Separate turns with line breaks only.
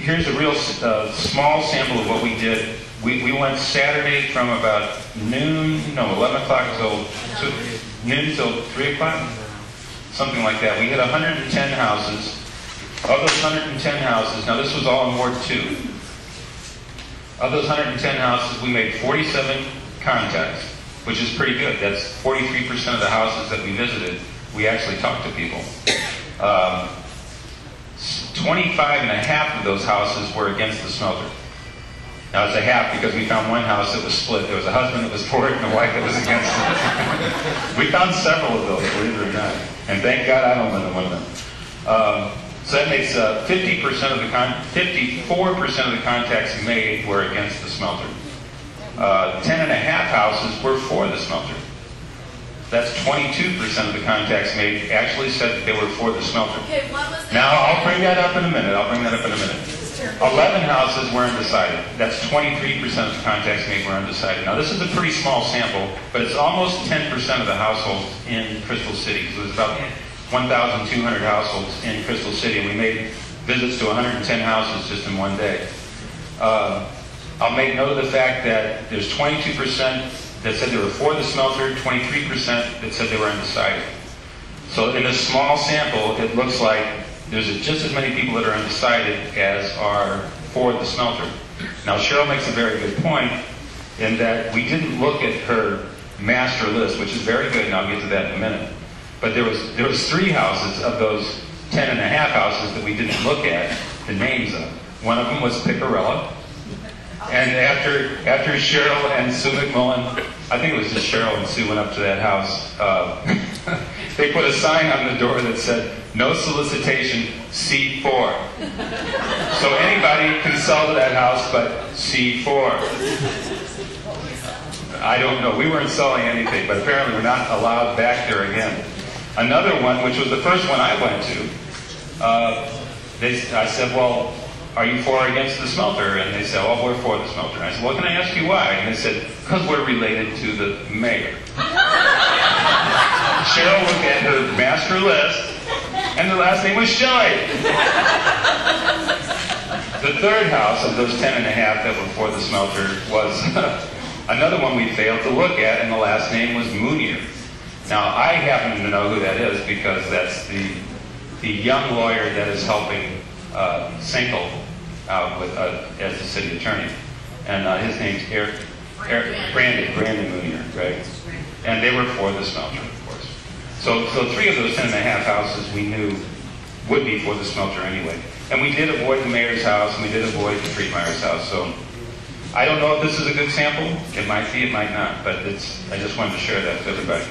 here's a real small sample of what we did. We went Saturday from about 11 o'clock till noon till 3 o'clock, something like that. We hit 110 houses. Of those 110 houses, now this was all in Ward 2. Of those 110 houses, we made 47 contacts, which is pretty good. That's 43% of the houses that we visited. We actually talked to people. 25.5 of those houses were against the smelter. Now it's a half because we found one house that was split. There was a husband that was for it and a wife that was against it. We found several of those, believe it or not. And thank God I don't live in one of them. So that makes 54% of the contacts made were against the smelter. 10.5 houses were for the smelter. That's 22% of the contacts made actually said that they were for the smelter.
Okay, what was that?
Now, I'll bring that up in a minute. 11 houses were undecided. That's 23% of the contacts made were undecided. Now, this is a pretty small sample, but it's almost 10% of the households in Crystal City. So there's about 1,200 households in Crystal City, and we made visits to 110 houses just in one day. I'll make note of the fact that there's 22% that said they were for the smelter, 23% that said they were undecided. So in this small sample, it looks like there's just as many people that are undecided as are for the smelter. Now Cheryl makes a very good point in that we didn't look at her master list, which is very good, and I'll get to that in a minute. But there was 3 houses of those 10.5 houses that we didn't look at the names of. One of them was Picarella. And after Cheryl and Sue McMullen, I think it was just Cheryl and Sue went up to that house, they put a sign on the door that said, "No solicitation, C4. So anybody can sell to that house, but C4. I don't know. We weren't selling anything, but apparently we're not allowed back there again. Another one, which was the first one I went to, I said, well, are you for or against the smelter? And they said, well, we're for the smelter. And I said, well, can I ask you why? And they said, because we're related to the mayor. Cheryl looked at her master list, and the last name was Shelley. The third house of those 10.5 that were for the smelter was another one we failed to look at, and the last name was Moonier. Now, I happen to know who that is because that's the young lawyer that is helping Sinkle out with, as the city attorney. And his name's Brandon Moonier, right? And they were for the smelter, of course. So 3 of those 10.5 houses we knew would be for the smelter anyway. And we did avoid the mayor's house, and we did avoid the Friedmeier's house. So I don't know if this is a good sample. It might be, it might not. But I just wanted to share that with everybody.